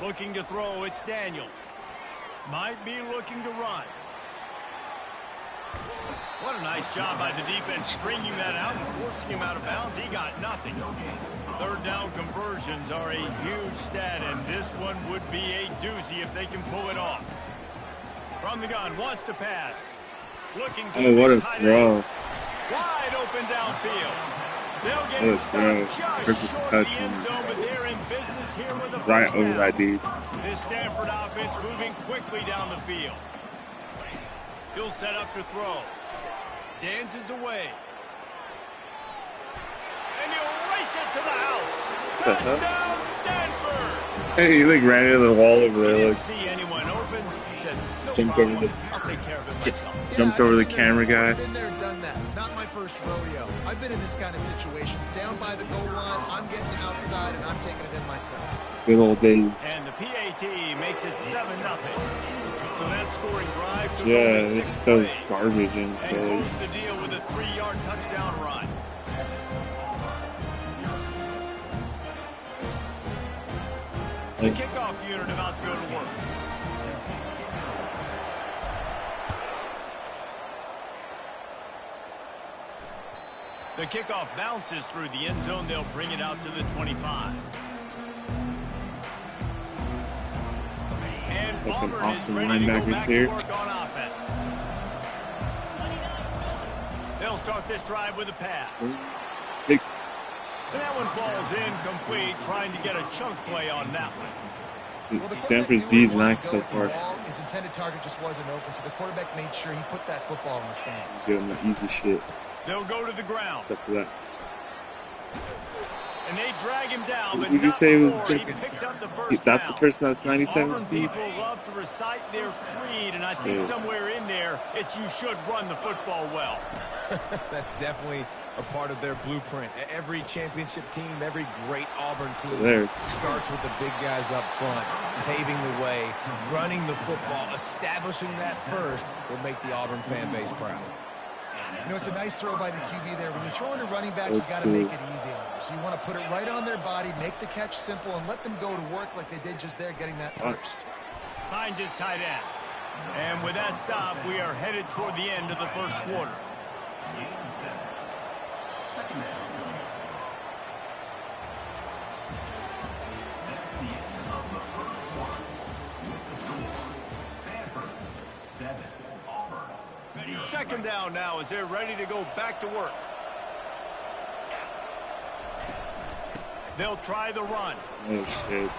Looking to throw, it's Daniels. Might be looking to run. What a nice job by the defense stringing that out and forcing him out of bounds. He got nothing. Third down conversions are a huge stat, and this one would be a doozy if they can pull it off. From the gun, wants to pass. Looking to what a throw. Wide open downfield. They'll get him stopped just short of the end zone, but they're in business here with a right over that dude. This Stanford offense moving quickly down the field. He'll set up to throw. Dances away. And he'll race it to the house. Touchdown, Stanford! Hey, he like ran into the wall over there. Didn't see anyone open. He said, no jumped problem. over the, I'll take care of it myself. jumped over the camera guy. I've been there, done that. Not my first rodeo. I've been in this kind of situation. Down by the goal line, I'm getting outside, and I'm taking it in myself. Good old days. And the PAT makes it 7-0. So that scoring drive took Yeah, only this 6 stuff's plays. garbage in And Philly. closed the deal with a 3-yard touchdown run. The kickoff unit about to go to work. The kickoff bounces through the end zone. They'll bring it out to the 25. And Fucking Auburn awesome is ready to go linebackers back here. to work on offense. They'll start this drive with a pass. Big. And that one falls incomplete, trying to get a chunk play on that one. Well, the Stanford's quarterback D is knew where he nice so wanted to go with the far. ball. His intended target just wasn't open, so the quarterback made sure he put that football in the stands. He's doing the easy shit. They'll go to the ground. Except for that. And they drag him down, but Would you not say it was before he good? picks up the first That's the down. person that's 97 Auburn speed? people love to recite their creed, and I think Yeah. somewhere in there, it's you should run the football well. That's definitely a part of their blueprint. Every championship team, every great Auburn team there. starts with the big guys up front, paving the way, running the football, establishing that first will make the Auburn fan base proud. You know, it's a nice throw by the QB there. When you're throwing to running backs, you got to make it easy on them. So you want to put it right on their body, make the catch simple, and let them go to work like they did just there, getting that first. Finds his tight end. And with that stop, we are headed toward the end of the first quarter. Second down now as they're ready to go back to work. They'll try the run. Oh, shit.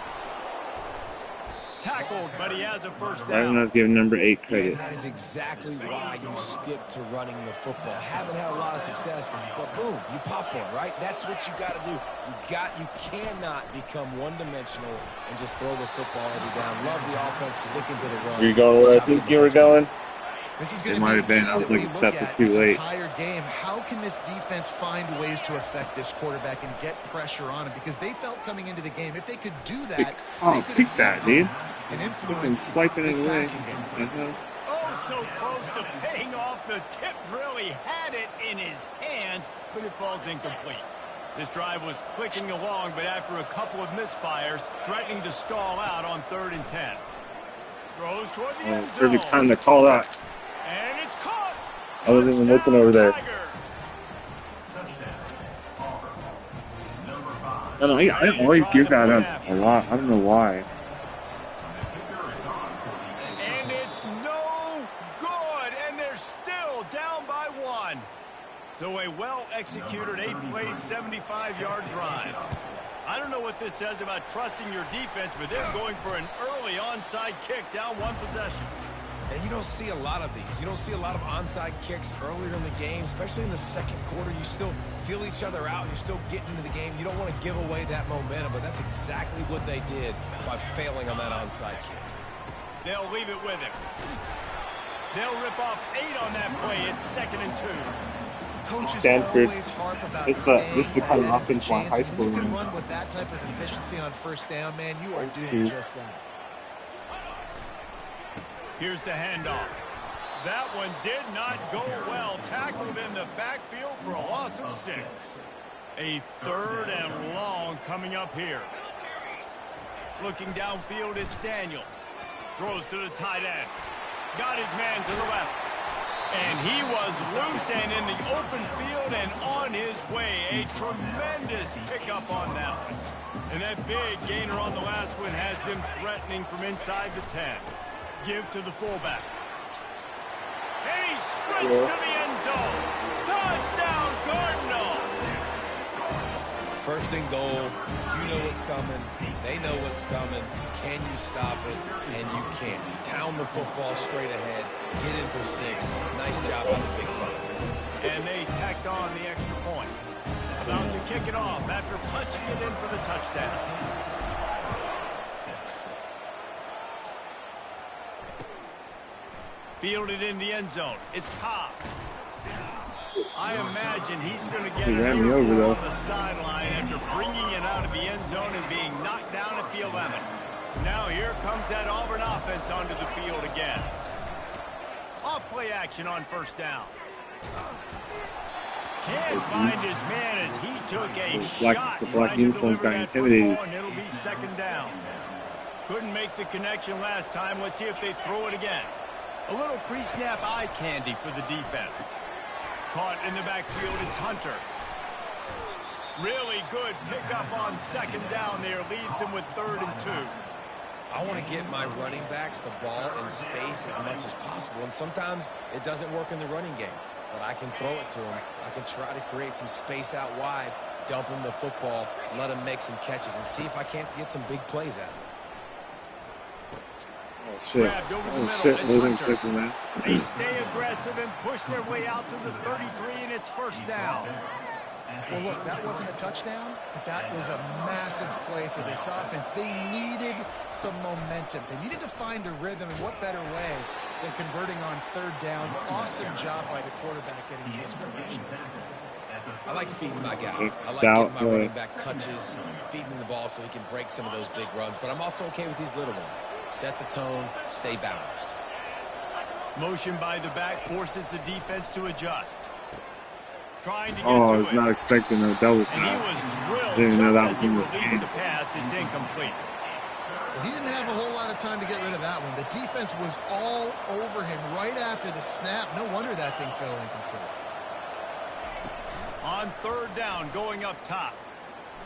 Tackled, but he has a first Right when I down. was giving number 8 credit. And that is exactly why you stick to running the football. Haven't had a lot of success, but boom, you pop one, right? That's what you got to do. You cannot become one-dimensional and just throw the football every down. Love the offense sticking to the run. You're going where I think you were going? This is It going might to have be been. the key I was that like we a step look or at two this late. entire game. How can this defense find ways to affect this quarterback and get pressure on him? Because they felt coming into the game, if they could do that, Oh, they could pick affect that, dude. him and Fucking influence swiping this it away. passing game. Oh, so close to paying off. The tip really had it in his hands, but it falls incomplete. This drive was clicking along, but after a couple of misfires, threatening to stall out on 3rd and 10. Throws toward the end zone. Perfect time to call that. And it's caught. I wasn't even looking over there. Tigers. I don't know, I always give that up a lot. I don't know why. And it's no good, and they're still down by 1. So a well-executed 8-play, 75-yard drive. I don't know what this says about trusting your defense, but they're going for an early onside kick down 1 possession. And you don't see a lot of these. You don't see a lot of onside kicks earlier in the game, especially in the second quarter. You still feel each other out. You're still getting into the game. You don't want to give away that momentum, but that's exactly what they did by failing on that onside kick. They'll leave it with him. They'll rip off 8 on that play. It's 2nd and 2. Coaches Stanford. always harp about This is the kind of staying offense my chance, high and school when you can ran. run with that type of efficiency on first down, man, you are Old doing school. just that. Here's the handoff. That one did not go well. Tackled in the backfield for a loss of 6. A 3rd and long coming up here. Looking downfield, it's Daniels. Throws to the tight end. Got his man to the left. And he was loose and in the open field and on his way. A tremendous pickup on that one. And that big gainer on the last one has them threatening from inside the 10. Give to the fullback. And he sprints to the end zone. Touchdown, Cardinal! First and goal. You know what's coming. They know what's coming. Can you stop it? And you can. Pound the football straight ahead. Get in for 6. Nice job on the big fella. And they tacked on the extra point. About to kick it off after punching it in for the touchdown. Fielded in the end zone. It's Cobb. I imagine he's going to get it over on the sideline after bringing it out of the end zone and being knocked down at the 11. Now here comes that Auburn offense onto the field again. Off play action on first down. Can't find his man as he took a shot. The black uniforms got intimidated. And it'll be second down. Couldn't make the connection last time. Let's see if they throw it again. A little pre-snap eye candy for the defense. Caught in the backfield, it's Hunter. Really good pickup on second down there. Leaves them with 3rd and 2. I want to get my running backs the ball in space as much as possible. And sometimes it doesn't work in the running game. But I can throw it to him. I can try to create some space out wide, dump him the football, let him make some catches, and see if I can't get some big plays out of him. Oh, shit. Oh, shit. Wasn't expecting that. They stay aggressive and push their way out to the 33, and it's first down. Well, look, that wasn't a touchdown, but that was a massive play for this offense. They needed some momentum. They needed to find a rhythm, and what better way than converting on 3rd down. Awesome job by the quarterback getting to his progression. I like feeding my guy. I like stout, getting my running back touches, feeding him the ball so he can break some of those big runs. But I'm also okay with these little ones. Set the tone, stay balanced. Motion by the back forces the defense to adjust. Trying to get I was not expecting a double pass. And he was drilled Didn't know that just was as in he this released game. the pass. It's incomplete. Well, he didn't have a whole lot of time to get rid of that one. The defense was all over him right after the snap. No wonder that thing fell incomplete. On 3rd down, going up top.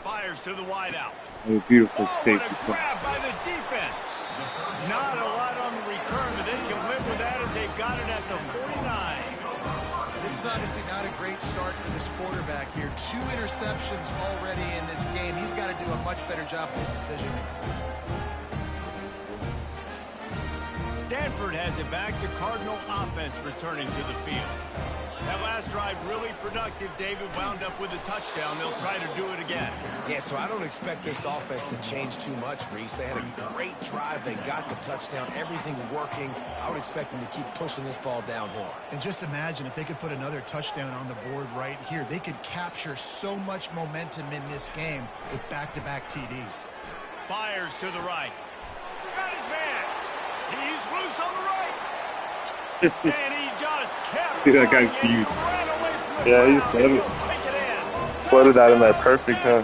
Fires to the wideout. A beautiful safety What a play. grab by the defense. Not a lot on the return, but they can live with that as they got it at the 49. This is obviously not a great start for this quarterback here. 2 interceptions already in this game. He's got to do a much better job with his decision-making. Stanford has it back. The Cardinal offense returning to the field. That last drive really productive. David wound up with a touchdown. They'll try to do it again. Yeah, so I don't expect this offense to change too much, Reese. They had a great drive. They got the touchdown. Everything working. I would expect them to keep pushing this ball downhill. And just imagine if they could put another touchdown on the board right here. They could capture so much momentum in this game with back-to-back TDs. Fires to the right. Got his man. He's loose on the right. And he just kept Dude, that guy's running, and he huge. ran away from the Yeah, he's crowd, floated. and he'll take it in. Floated that in there perfect, huh?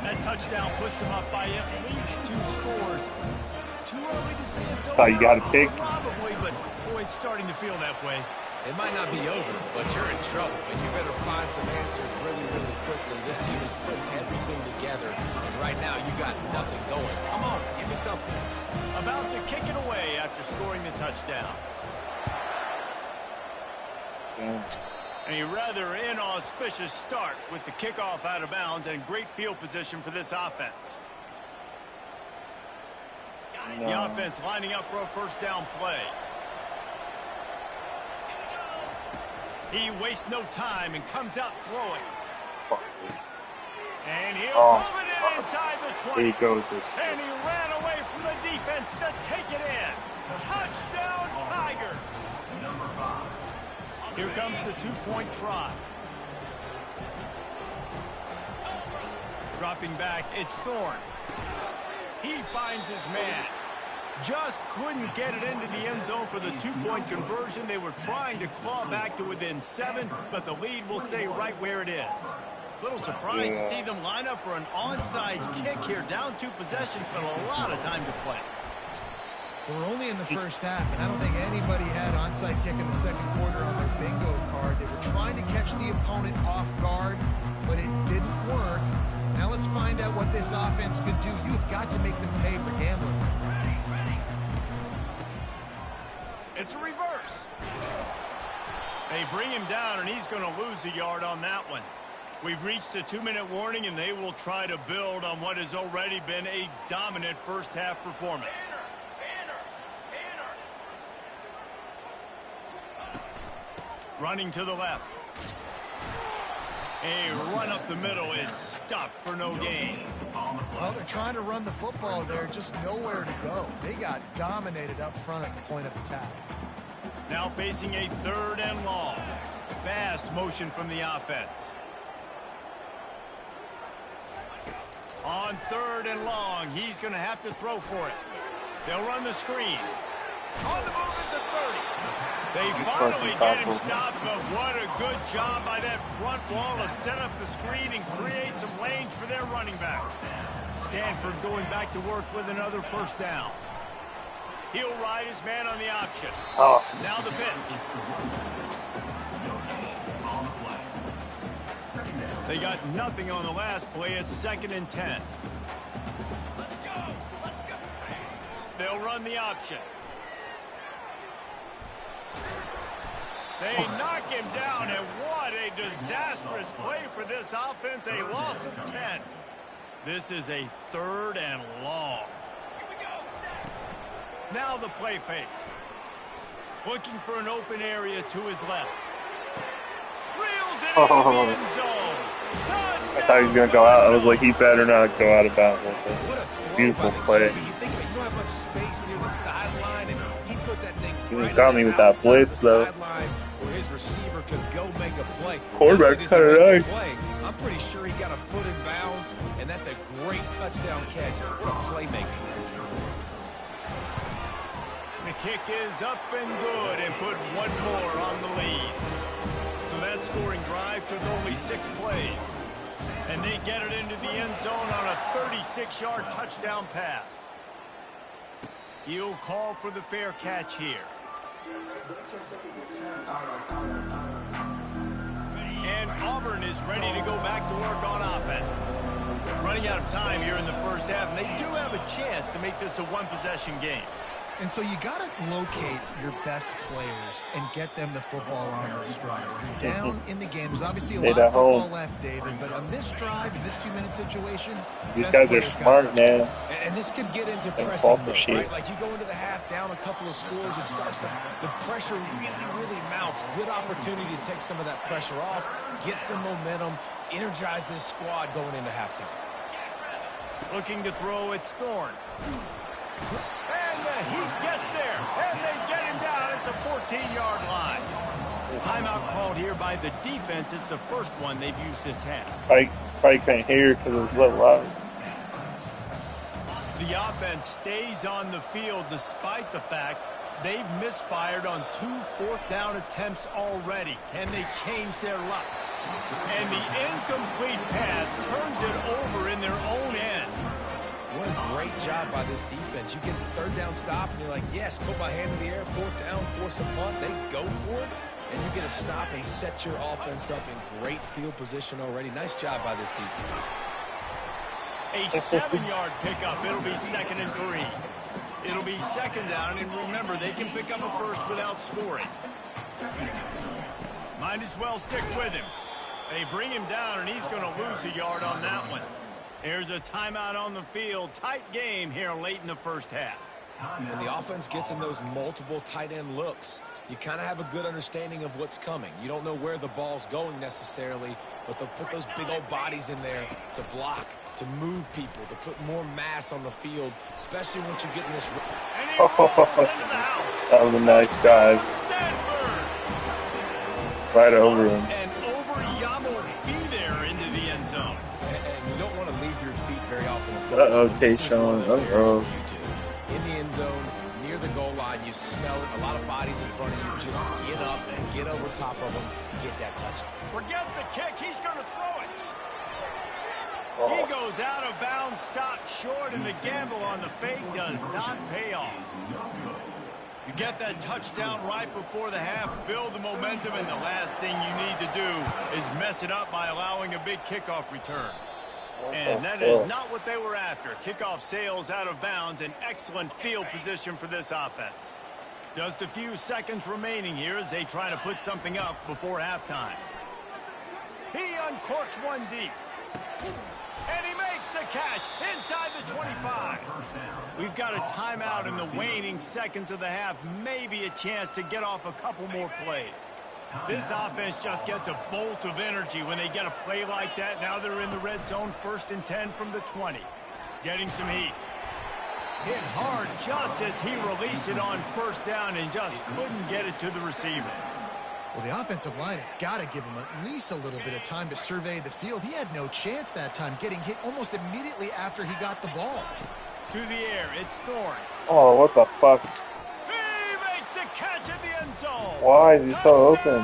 That touchdown puts them up by at least 2 scores. Too early to say it's over. Oh, you got a pick? Probably, but boy, it's starting to feel that way. It might not be over, but you're in trouble, and you better find some answers really, really quickly. This team is putting everything together, and right now you got nothing going. Come on, give me something. About to kick it away after scoring the touchdown. Yeah. A rather inauspicious start with the kickoff out of bounds and great field position for this offense. The offense lining up for a first down play. He wastes no time and comes out throwing. Fuck. And he'll Oh. move it in inside the 20. There he goes. And he ran away from the defense to take it in. Touchdown, Tiger. Here comes the 2-point try. Dropping back, it's Thorne. He finds his man. Just couldn't get it into the end zone for the 2-point conversion. They were trying to claw back to within 7, but the lead will stay right where it is. Little surprised to see them line up for an onside kick here. Down 2 possessions, but a lot of time to play. We're only in the first half, and I don't think anybody had onside kick in the second quarter on their bingo card. They were trying to catch the opponent off guard, but it didn't work. Now let's find out what this offense could do. You've got to make them pay for gambling. It's a reverse. They bring him down, and he's going to lose a yard on that one. We've reached the 2-minute warning, and they will try to build on what has already been a dominant first-half performance. Running to the left. A run up the middle is stuffed for no gain. Well, they're trying to run the football there, just nowhere to go. They got dominated up front at the point of attack. Now facing a 3rd and long. Fast motion from the offense. On 3rd and long, he's going to have to throw for it. They'll run the screen. On the move at the 30. They finally get him stopped, but what a good job by that front wall to set up the screen and create some lanes for their running back. Stanford going back to work with another first down. He'll ride his man on the option. Now the pitch. They got nothing on the last play. It's 2nd and 10. They'll run the option. They knock him down, and what a disastrous play for this offense. A loss of 10. This is a 3rd and long. Now the play fake. Looking for an open area to his left. Reels it into the end zone. I thought he was going to go out. I was like, he better not go out of bounds. Beautiful play. You think you don't have much space near the sideline, and he put that thing He got me with that blitz, though. Where his receiver could go make a play. Quarterback kind of nice. I'm pretty sure he got a foot in bounds, and that's a great touchdown catch. What a playmaker. The kick is up and good, and put one more on the lead. So that scoring drive took only 6 plays. And they get it into the end zone on a 36-yard touchdown pass. He'll call for the fair catch here. And Auburn is ready to go back to work on offense. Running out of time here in the first half, and they do have a chance to make this a 1-possession game. And so you got to locate your best players and get them the football on this drive. You're down in the game. There's obviously a lot of football left, David, but on this drive, in this 2-minute situation, these guys are smart, man. And this could get into pressing mode, right? Like you go into the half down a couple of scores, it starts to, the pressure really mounts. Good opportunity to take some of that pressure off, get some momentum, energize this squad going into halftime. Looking to throw, it's Thorne. And he gets there, and they get him down at the 14-yard line. Timeout called here by the defense. It's the first one they've used this half. Probably can't hear because it was a little loud. The offense stays on the field despite the fact they've misfired on 2 fourth-down attempts already. Can they change their luck? And the incomplete pass turns it over in their own end. What a great job by this defense. You get the 3rd down stop, and you're like, yes, put my hand in the air, 4th down, force a punt. They go for it, and you get a stop and set your offense up in great field position already. Nice job by this defense. A 7-yard pickup. It'll be 2nd and 3. It'll be 2nd down, and remember, they can pick up a first without scoring. Might as well stick with him. They bring him down, and he's going to lose a yard on that one. Here's a timeout on the field. Tight game here late in the first half. When the offense gets in those multiple tight end looks, you kind of have a good understanding of what's coming. You don't know where the ball's going necessarily, but they'll put those big old bodies in there to block, to move people, to put more mass on the field, especially once you get in this. And he rolls into the house. That was a nice dive. Stanford. Right over him. And over Yamo be there into the end zone. And you don't want to leave your feet very often. Uh-oh, Tayshawn. Uh-oh. In the end zone, near the goal line, you smell it. A lot of bodies in front of you. Just get up and get over top of them. Get that touchdown. Forget the kick. He's going to throw it. He goes out of bounds, stopped short, and the gamble on the fake does not pay off. You get that touchdown right before the half, build the momentum, and the last thing you need to do is mess it up by allowing a big kickoff return. And that is not what they were after. Kickoff sails out of bounds, an excellent field position for this offense. Just a few seconds remaining here as they try to put something up before halftime. He uncorks one deep. And he makes the catch inside the 25. We've got a timeout in the waning seconds of the half. Maybe a chance to get off a couple more plays. This offense just gets a bolt of energy when they get a play like that. Now they're in the red zone, 1st and 10 from the 20. Getting some heat. Hit hard just as he released it on 1st down and just couldn't get it to the receiver. Well, the offensive line has got to give him at least a little bit of time to survey the field. He had no chance that time, getting hit almost immediately after he got the ball. To the air, it's Thorne. Oh, what the fuck? He makes the catch in the end zone. Why is he so open?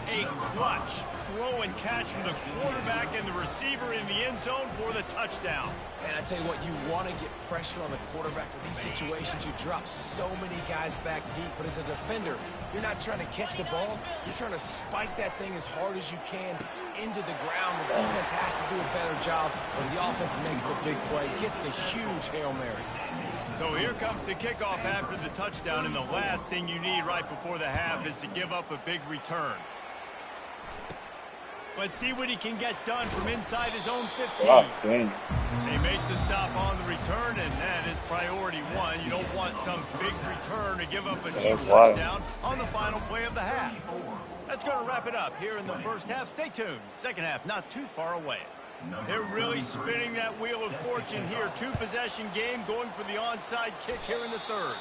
A clutch throw and catch from the quarterback and the receiver in the end zone for the touchdown. And I tell you what, you want to get pressure on the quarterback. With these situations, you drop so many guys back deep. But as a defender, you're not trying to catch the ball. You're trying to spike that thing as hard as you can into the ground. The defense has to do a better job, but the offense makes the big play, gets the huge Hail Mary. So here comes the kickoff after the touchdown, and the last thing you need right before the half is to give up a big return. Let's see what he can get done from inside his own 15. Oh, dang. They make the stop on the return, and that is priority one. You don't want some big return to give up a cheap touchdown on the final play of the half. That's going to wrap it up here in the first half. Stay tuned. Second half not too far away. They're really spinning that wheel of fortune here. 2-possession game, going for the onside kick here in the third.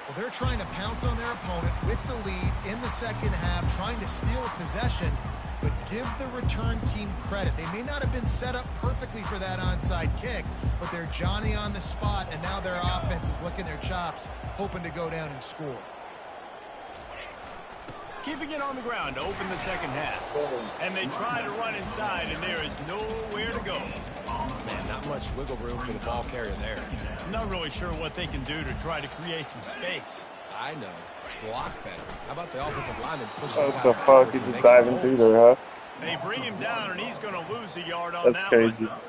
Well, they're trying to pounce on their opponent with the lead in the second half, trying to steal a possession, but give the return team credit. They may not have been set up perfectly for that onside kick, but they're Johnny on the spot, and now their offense is licking their chops, hoping to go down and score. Keeping it on the ground to open the second half. And they try to run inside, and there is nowhere to go. Man, not much wiggle room for the ball carrier there. I'm not really sure what they can do to try to create some space. I know. Block better. How about the offensive lineman pushing What the fuck? He's just diving through there, huh? They bring him down, and he's going to lose a yard on That's that crazy. one.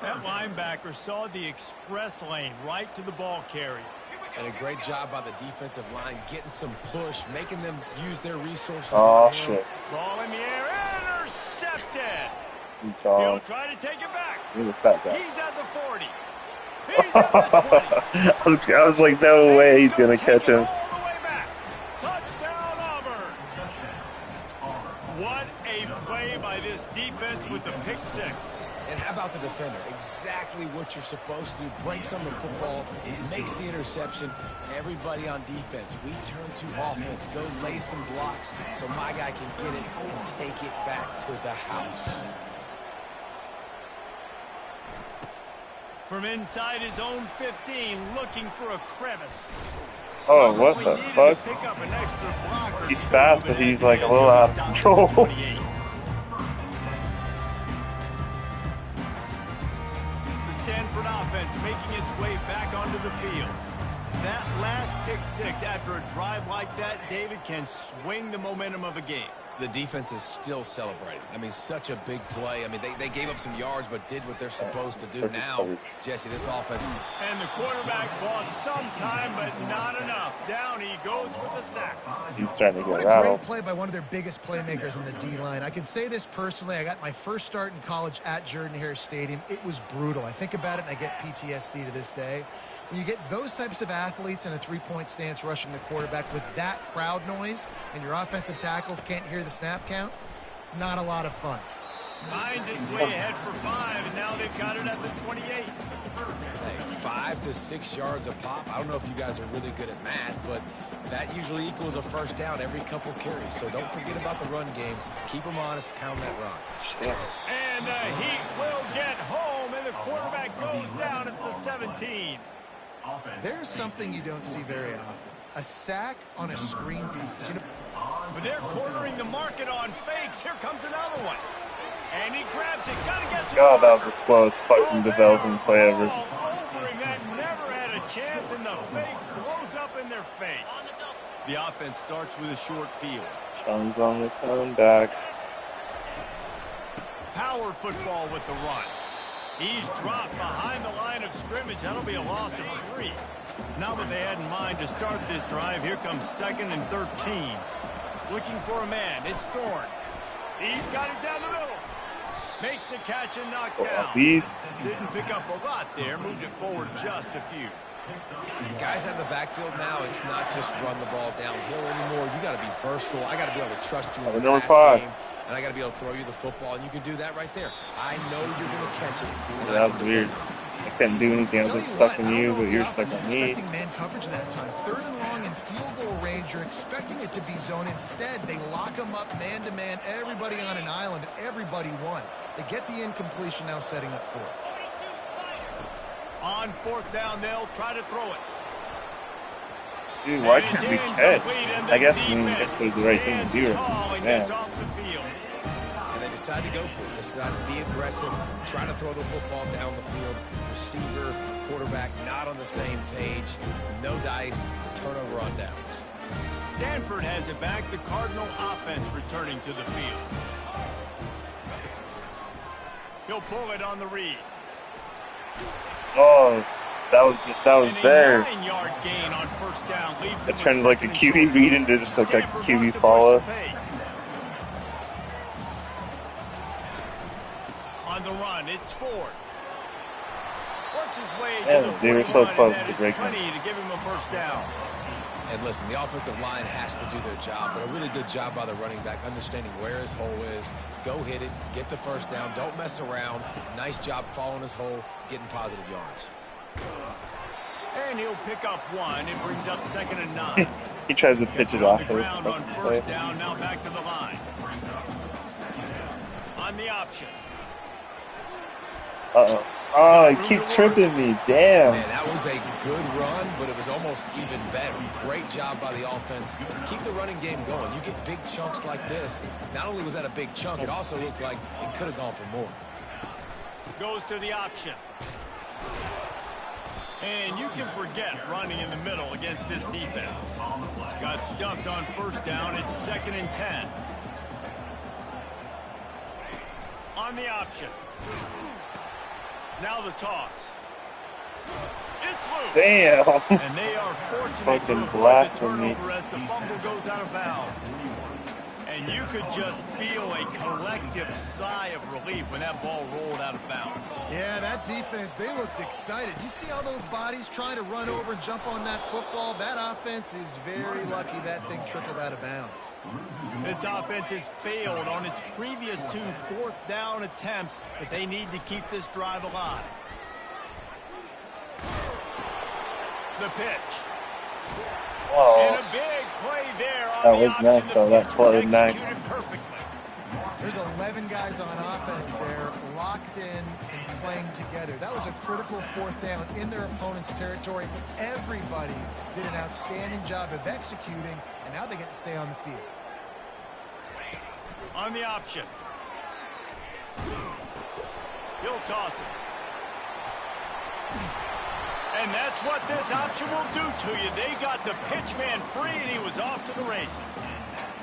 That linebacker saw the express lane right to the ball carrier. And a great job by the defensive line getting some push, making them use their resources. Oh, shit. Ball in the air, intercepted. He'll He'll try to take it back. He's a fat guy. He's at the 40. He's at the 20. I was like, no way he's going to catch him. All the way back. Touchdown, Auburn. What a play by this defense with the pick six. And how about the defender? Exactly what you're supposed to do. Breaks on the football, makes the interception. Everybody on defense, we turn to offense. Go lay some blocks so my guy can get it and take it back to the house. From inside his own 15, looking for a crevice. Oh, what the fuck? Pick up an extra block or He's two, fast, but he's like a little out of control. Stanford offense making its way back onto the field. That last pick six after a drive like that, David, can swing the momentum of a game. The defense is still celebrating. I mean, such a big play. I mean, they gave up some yards, but did what they're supposed to do. Now, Jesse, this offense. And the quarterback bought some time, but not enough. Down he goes with a sack. He's trying to What get a rattled. great play by one of their biggest playmakers in the D-line. I can say this personally. I got my first start in college at Jordan-Hare Stadium. It was brutal. I think about it, and I get PTSD to this day. When you get those types of athletes in a three-point stance rushing the quarterback with that crowd noise and your offensive tackles can't hear the snap count, it's not a lot of fun. Finds his way ahead for 5, and now they've got it at the 28. Hey, 5 to 6 yards a pop. I don't know if you guys are really good at math, but that usually equals a first down every couple carries. So don't forget about the run game. Keep them honest. Pound that rock. Shit. And the Heat will get home, and the quarterback goes down at the 17. There's something you don't see very often. A sack on a screen pass. But they're cornering the market on fakes. Here comes another one. And he grabs it. Gotta get to God, the that marker. was the slowest fucking developing play ever. All over him. That never had a chance, and the fake blows up in their face. The offense starts with a short field. Sean's on the coming back. Power football with the run. He's dropped behind the line of scrimmage. That'll be a loss of 3. Not what they had in mind to start this drive. Here comes 2nd and 13. Looking for a man. It's Thorne. He's got it down the middle. Makes a catch and knocked down. Beast. Didn't pick up a lot there. Moved it forward just a few. Guys out of the backfield now, it's not just run the ball downhill anymore. You got to be versatile. I got to be able to trust you in the Number pass 5. game, and I got to be able to throw you the football, and you can do that right there. I know you're going to catch it. That was weird. I couldn't do anything. I was like stuck on you, but you're stuck on me. Expecting man coverage that time. 3rd and long in field goal range. You're expecting it to be zone. Instead, they lock them up man-to-man. Everybody on an island. Everybody won. They get the incompletion now, setting up 4th. On 4th down, they'll try to throw it. Dude, why can't we catch? I guess that's the right thing to do. Yeah. And they decide to go for it. They decide to be aggressive, try to throw the football down the field. Receiver, quarterback, not on the same page. No dice, turnover on downs. Stanford has it back. The Cardinal offense returning to the field. He'll pull it on the read. Oh, that was there. 9-yard gain on 1st down. Leaves It turned like a QB read into just like a QB follow. On the run, it's Ford. Works his way Yeah, to the they were so 41, close and to that is breaking. plenty to give him a 1st down. And listen, the offensive line has to do their job, but a really good job by the running back, understanding where his hole is. Go hit it, get the 1st down, don't mess around. Nice job following his hole, getting positive yards. And he'll pick up 1. It brings up 2nd and 9. He tries to pitch it off On the of ground on 1st down, now back to the line. On the option. Uh-oh. Oh, he keep tripping me. Damn. Man, that was a good run, but it was almost even better. Great job by the offense. Keep the running game going. You get big chunks like this. Not only was that a big chunk, it also looked like it could have gone for more. Goes to the option. And you can forget running in the middle against this defense. Got stuffed on 1st down. It's 2nd and 10. On the option. Now the toss. It's loose. Damn. And they are fortunate Fucking to avoid the blasting me. turnover as the fumble goes out of bounds. And you could just feel a collective sigh of relief when that ball rolled out of bounds. Yeah, that defense, they looked excited. You see all those bodies trying to run over and jump on that football? That offense is very lucky that thing trickled out of bounds. This offense has failed on its previous 2 4th down attempts, but they need to keep this drive alive. The pitch. Oh, And a big play there on that the was option. nice, The though. That pitch play was was nice. executed perfectly. There's 11 guys on offense there, locked in and playing together. That was a critical 4th down in their opponent's territory. Everybody did an outstanding job of executing, and now they get to stay on the field. On the option. He'll toss it. And that's what this option will do to you. They got the pitch man free, and he was off to the races.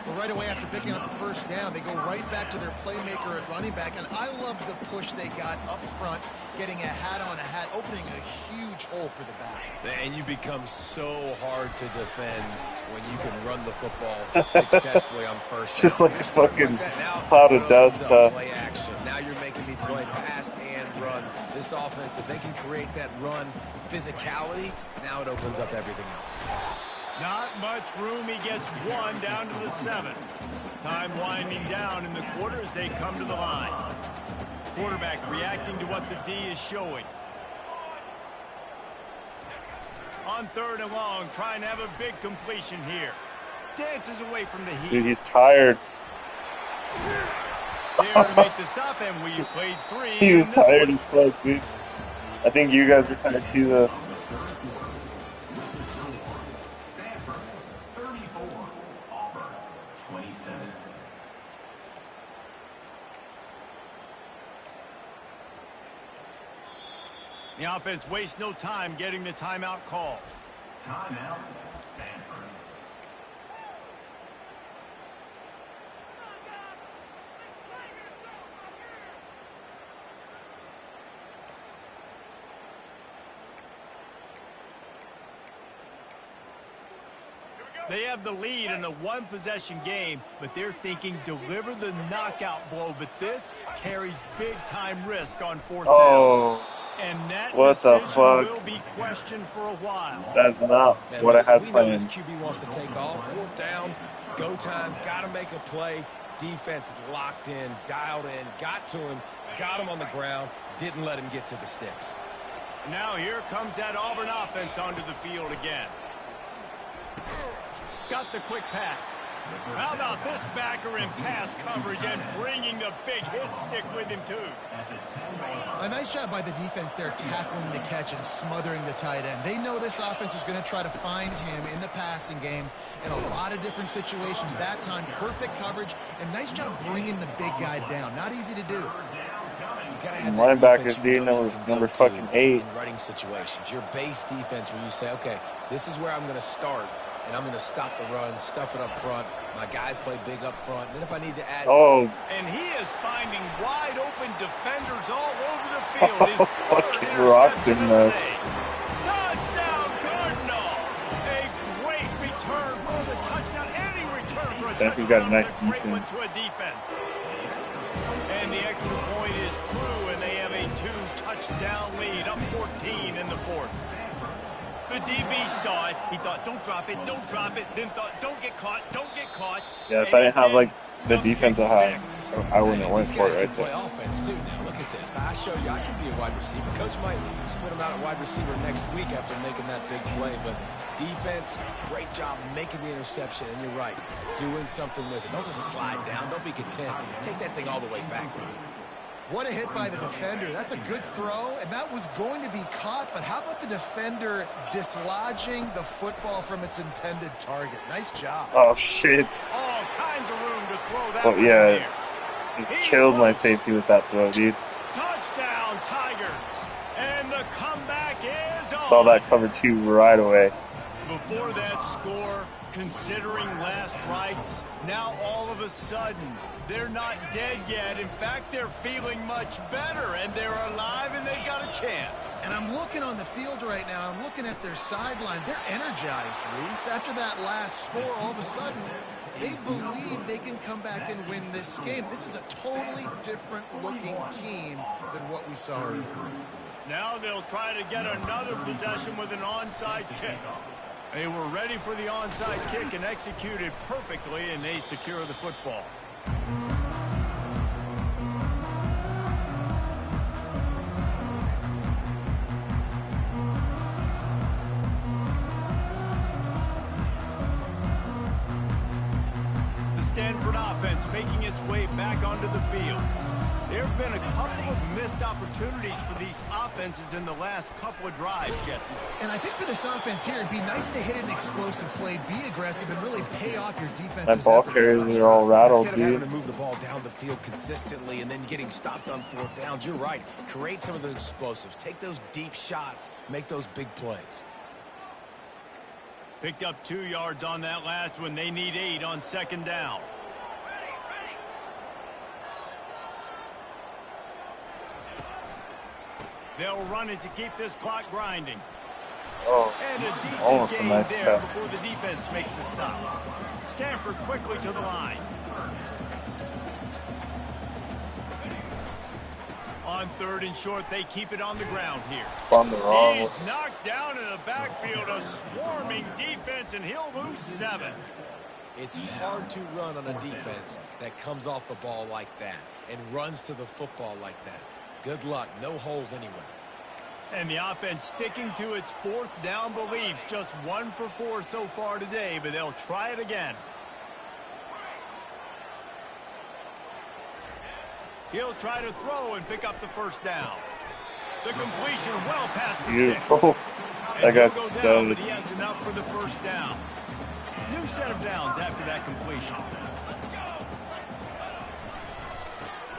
Well, right away after picking up the 1st down, they go right back to their playmaker at running back. And I love the push they got up front, getting a hat on a hat, opening a huge hole for the back. And you become so hard to defend when you can run the football successfully on 1st It's just down. like a fucking Now, cloud of dust, huh? Play action. Now you're making me play pass and run. This offense, if they can create that run physicality, now it opens up everything else. Not much room. He gets 1 down to the 7. Time winding down in the quarter as they come to the line. Quarterback reacting to what the D is showing. On 3rd and long, trying to have a big completion here. Dances away from the heat. Dude, he's tired. There to make the stop, and we played 3. He was in this tired one. as fuck, dude. I think you guys were tired too, though. The offense wastes no time getting the timeout call. Timeout, Stanford. They have the lead in a one-possession game, but they're thinking deliver the knockout blow. But this carries big-time risk on fourth down. And that what the fuck? Will be questioned for a while. That's not what I had planned. planned. This QB wants to take off. Fourth down, go time, got to make a play. Defense locked in, dialed in, got to him, got him on the ground, didn't let him get to the sticks. Now here comes that Auburn offense onto the field again. Got the quick pass. How about this backer in pass coverage and bringing the big hit stick with him, too? A nice job by the defense there tackling the catch and smothering the tight end. They know this offense is going to try to find him in the passing game in a lot of different situations. That time, perfect coverage, and nice job bringing the big guy down. Not easy to do. Linebackers, dude, number fucking 8. In running situations, your base defense where you say, okay, this is where I'm going to start. And I'm going to stop the run, stuff it up front. My guys play big up front. And then if I need to add... And he is finding wide-open defenders all over the field. His fucking rocked him, Touchdown, Cardinal! A great return for the touchdown. Any return for a Stanford's touchdown. got a nice That's a great one defense. to a defense. And the extra point is true, and they have a 2-touchdown lead, up 14 in the fourth. The DB saw it. He thought, don't drop it, don't drop it. Then thought, don't get caught, don't get caught. Yeah, if I didn't have, like, the defense I have, I wouldn't have went for it right there. Play offense, too. Now, look at this. I show you I can be a wide receiver. Coach might split him out at wide receiver next week after making that big play. But defense, great job making the interception. And you're right, doing something with it. Don't just slide down. Don't be content. Take that thing all the way back. What a hit by the defender. That's a good throw, and that was going to be caught, but how about the defender dislodging the football from its intended target? Nice job. Oh, shit. All kinds of room to throw that Oh, yeah. there. He's killed my safety with that throw, dude. Touchdown, Tigers. And the comeback is on. Saw that cover 2 right away. Before that score, considering last rites, now all of a sudden, they're not dead yet. In fact, they're feeling much better, and they're alive, and they've got a chance. And I'm looking on the field right now. I'm looking at their sideline. They're energized, Reese. After that last score, all of a sudden, they believe they can come back and win this game. This is a totally different-looking team than what we saw earlier. Now they'll try to get another possession with an onside kick. They were ready for the onside kick and executed perfectly, and they secure the football. The Stanford offense making its way back onto the field. There have been a couple of missed opportunities for these offenses in the last couple of drives, Jesse. And I think for this offense here, it'd be nice to hit an explosive play, be aggressive, and really pay off your defense. That ball carriers are all rattled, Instead of dude. having to move the ball down the field consistently and then getting stopped on fourth downs, you're right. Create some of the explosives. Take those deep shots. Make those big plays. Picked up 2 yards on that last one. They need 8 on second down. They'll run it to keep this clock grinding. Oh, And a decent almost a gain nice there cut. before the defense makes the stop. Stanford quickly to the line. On third and short, they keep it on the ground here. spun the wrong way. He's knocked down in the backfield, a swarming defense, and he'll lose 7. It's hard to run on a defense that comes off the ball like that and runs to the football like that. Good luck. No holes anywhere. And the offense sticking to its fourth down beliefs. Just 1 for 4 so far today, but they'll try it again. He'll try to throw and pick up the first down. The completion well past the Beautiful. sticks. That And guy's he'll go down, stud. but he has enough for the first down. New set of downs after that completion.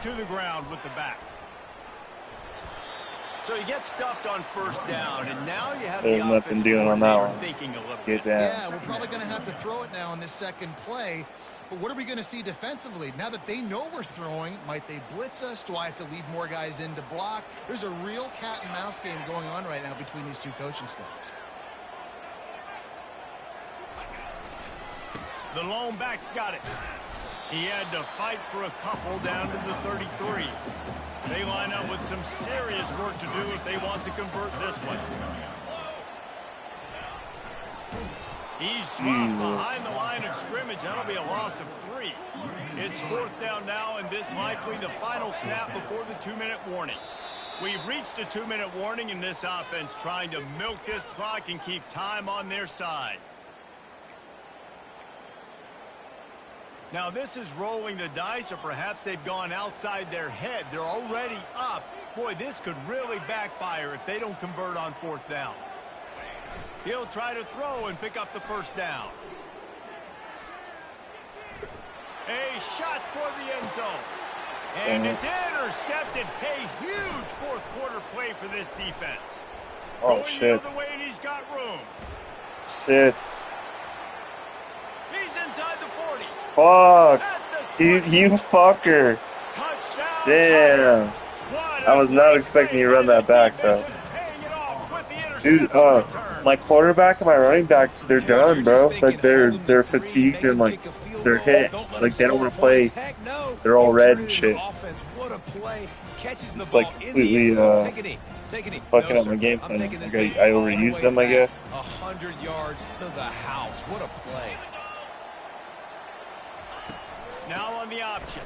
To the ground with the back. So you get stuffed on first down, and now you have There's the nothing offensive doing on that coordinator one. thinking a little Get bit. down. Yeah, we're probably going to have to throw it now in this second play. But what are we going to see defensively? Now that they know we're throwing, might they blitz us? Do I have to leave more guys in to block? There's a real cat and mouse game going on right now between these two coaching staffs. The lone back's got it. He had to fight for a couple down to the 33. They line up with some serious work to do if they want to convert this one. He's dropped behind the line of scrimmage. That'll be a loss of 3. It's 4th down now, and this likely the final snap before the 2-minute warning. We've reached the 2-minute warning in this offense, trying to milk this clock and keep time on their side. Now, this is rolling the dice, or perhaps they've gone outside their head. They're already up. Boy, this could really backfire if they don't convert on 4th down. He'll try to throw and pick up the first down. A shot for the end zone. And it's intercepted. A huge fourth-quarter play for this defense. Oh, Going shit. the other way, and he's got room. Shit. He's inside the 40. Fuck. At the You 20. fucker. Touchdown, Damn. Tigers. What I a was not great expecting you to play run by that the back, defense though. and paying it off with the Dude, interception return. my quarterback and my running backs, they're done, bro. Like, they're fatigued and, like, they're hit. Like, they don't want to play. They're all red and shit. It's, like, completely, fucking up my game plan. Like, I overused them, I guess. 100 yards to the house. What a play. Now on the option.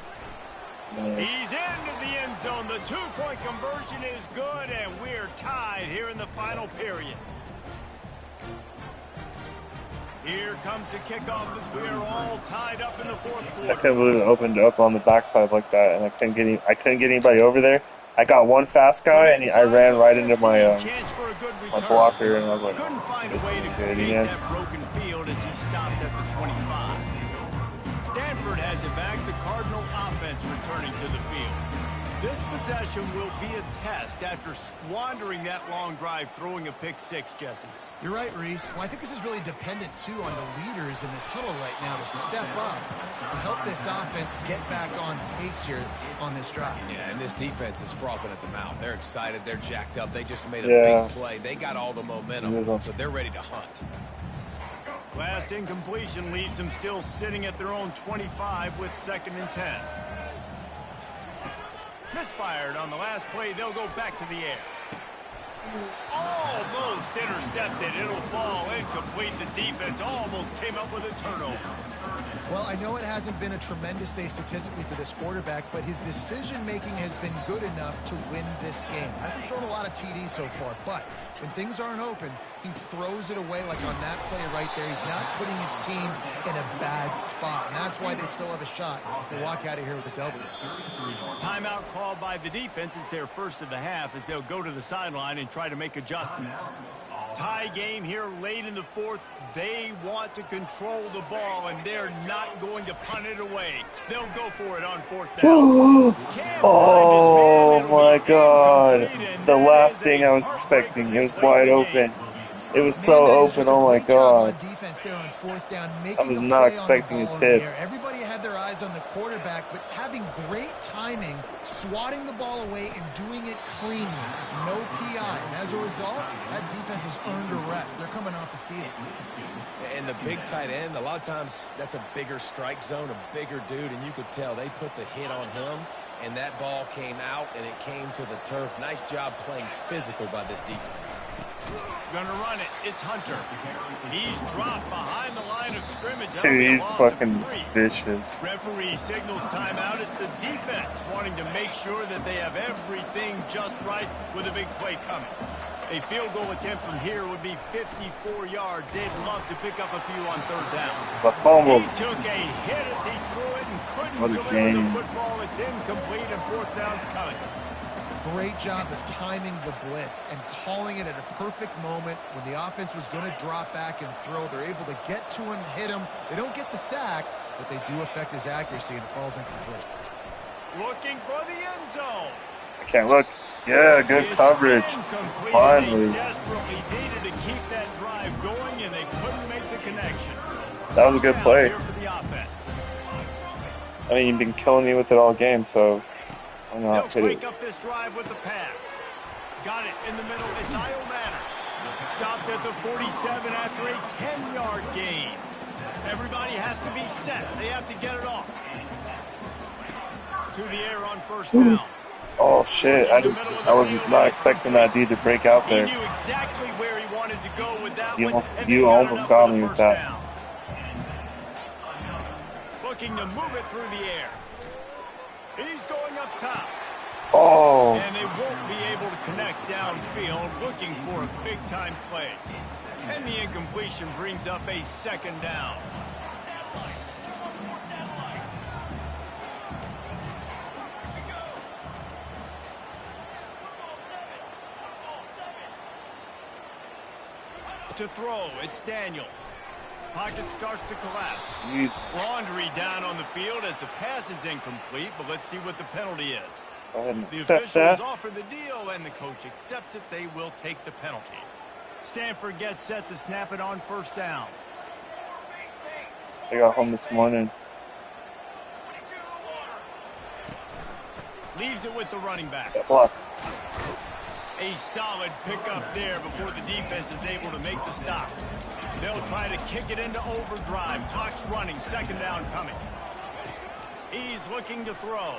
He's into the end zone. The 2-point conversion is good, and we're tied here in the final period. Here comes the kickoff as we are all tied up in the 4th I quarter. couldn't believe it opened up on the backside like that, and I couldn't get anybody over there. I got one fast guy, and I ran right into my blocker, and I was like, couldn't find a this way is to good, create man. that broken field as he stopped at the 25. Stanford has it back. The Cardinal offense returning to the field. This possession will be a test after squandering that long drive, throwing a pick-6, Jesse. You're right, Reese. Well, I think this is really dependent, too, on the leaders in this huddle right now to step up and help this offense get back on pace here on this drive. Yeah, and this defense is frothing at the mouth. They're excited. They're jacked up. They just made a big play. They got all the momentum, so they're ready to hunt. Last incompletion leaves them still sitting at their own 25 with 2nd and 10. Misfired on the last play. They'll go back to the air. Almost intercepted. It'll fall incomplete. The defense almost came up with a turnover. Well, I know it hasn't been a tremendous day statistically for this quarterback, but his decision-making has been good enough to win this game. Hasn't thrown a lot of TDs so far, but when things aren't open, he throws it away like on that play right there. He's not putting his team in a bad spot, and that's why they still have a shot to walk out of here with a W. Timeout called by the defense. It's their first of the half as they'll go to the sideline and try to make adjustments. Tie game here late in the 4th. They want to control the ball, and they're not going to punt it away. They'll go for it on 4th down. Oh my god. The last thing I was expecting. It was wide open. It was so open, oh my god. I was not expecting a tip. Everybody had their eyes on the quarterback, but having great timing, swatting the ball away and doing it cleanly. No PI. And as a result, that defense has earned a rest. They're coming off the field. And the big tight end, a lot of times that's a bigger strike zone, a bigger dude, and you could tell they put the hit on him, and that ball came out, and it came to the turf. Nice job playing physical by this defense. Gonna run it. It's Hunter. He's dropped behind the line of scrimmage. Dude, he's fucking vicious. Referee signals timeout. It's the defense wanting to make sure that they have everything just right with a big play coming. A field goal attempt from here would be 54 yards. They'd love to pick up a few on 3rd down. It's a fumble. He took a hit as he threw it and couldn't What a deliver game. the football. It's incomplete and 4th down's coming. Great job of timing the blitz and calling it at a perfect moment when the offense was going to drop back and throw. They're able to get to him, hit him. They don't get the sack, but they do affect his accuracy, and it falls incomplete. Looking for the end zone. I can't look. Yeah, good coverage. Incomplete. Finally. They desperately needed to keep that drive going, and they couldn't make the connection. That was a good play. Here for the offense. I mean, you've been killing me with it all game, so I'm They'll not hit break it. up this drive with the pass. Got it in the middle. It's Io Manor. Stopped at the 47 after a 10-yard gain. Everybody has to be set. They have to get it off. To the air on first down. Oh shit! I was not expecting that dude to break out He there. knew exactly where he wanted to go with that You one. almost, and you they got almost enough got for me the with first that. down. Looking to move it through the air. He's going up top. Oh, And they won't be able to connect downfield, looking for a big-time play. And the incompletion brings up a second down. To throw, it's Daniels. Pocket starts to collapse. Jesus. Laundry down on the field as the pass is incomplete, but let's see what the penalty is. Go ahead and The accept officials that. offer the deal, and the coach accepts it. They will take the penalty. Stanford gets set to snap it on first down. I got home this morning. Leaves it with the running back. That block. A solid pickup there before the defense is able to make the stop. They'll try to kick it into overdrive. Clock's running. Second down coming. He's looking to throw.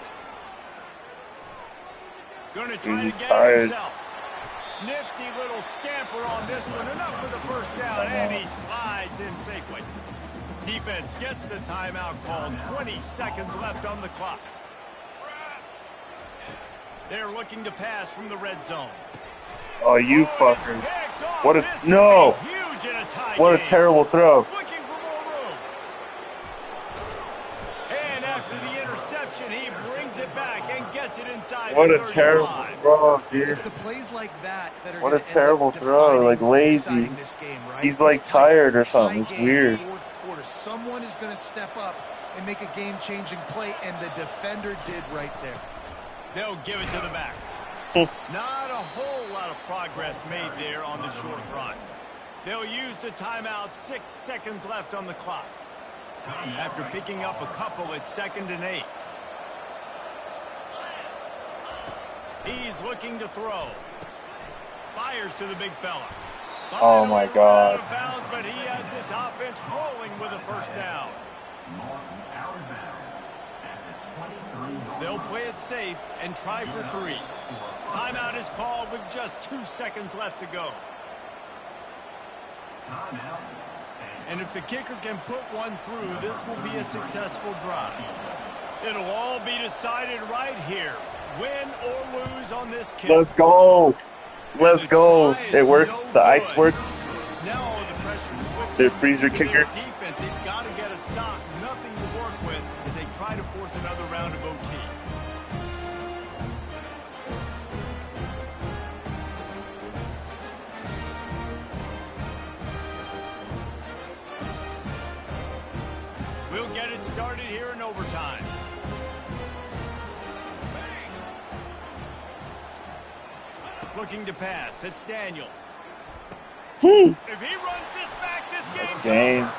Going to try to He's get tired. it himself. Nifty little scamper on this one. Enough for the first down, and he slides in safely. Defense gets the timeout called. 20 seconds left on the clock. They're looking to pass from the red zone. Oh, you It's fuckers. picked off. What a- This could no. be huge in a tie What a game. terrible throw. Looking for more room. And after the interception, he brings it back and gets it inside What the a 35. terrible throw, dude. It's the plays like that that are What gonna a end terrible up throw, defining like and lazy. deciding this game, right? He's like It's tight. tired or something. Tie It's game, weird. Fourth quarter. Someone is going to step up and make a game-changing play, and the defender did right there. They'll give it to the back. Not a whole lot of progress made there on the short run. They'll use the timeout. 6 seconds left on the clock. After picking up a couple, it's 2nd and 8. He's looking to throw. Fires to the big fella. Oh, my Finally God. out of bounds, but he has this offense rolling with a first down. They'll play it safe and try for 3. Timeout is called with just 2 seconds left to go. And if the kicker can put one through, this will be a successful drive. It'll all be decided right here. Win or lose on this kick. Let's go. Let's The go. try is It worked. no The ice good. worked. Now the pressure switches Their freezer to their kicker. defense. They've got to get a stop. Nothing to work with as they try to force another round of OT. We'll get it started here in overtime. Looking to pass. It's Daniels. If he runs this back, this game's Game. over.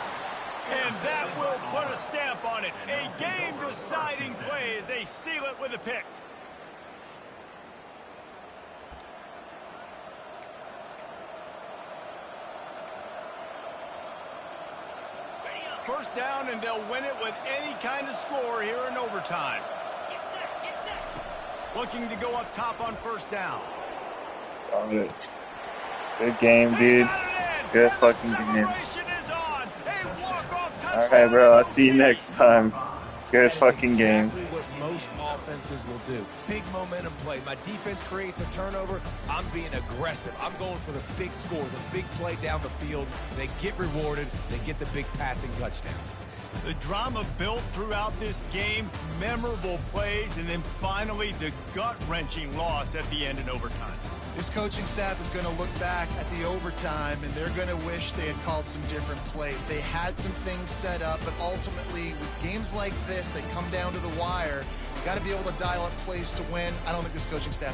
And that will put a stamp on it. A game-deciding play as they seal it with a pick. First down, and they'll win it with any kind of score here in overtime. Looking to go up top on first down. Got it. Good game, They dude. got it in, Good and the fucking game. celebration is on. A walk-off touchdown. All right, bro. I'll see you OT. next time. Good That is fucking game. exactly what most offenses will do. Big momentum play. My defense creates a turnover. I'm being aggressive. I'm going for the big score, the big play down the field. They get rewarded. They get the big passing touchdown. The drama built throughout this game, memorable plays, and then finally the gut-wrenching loss at the end in overtime. This coaching staff is going to look back at the overtime, and they're going to wish they had called some different plays. They had some things set up, but ultimately, with games like this, they come down to the wire. You got to be able to dial up plays to win. I don't think this coaching staff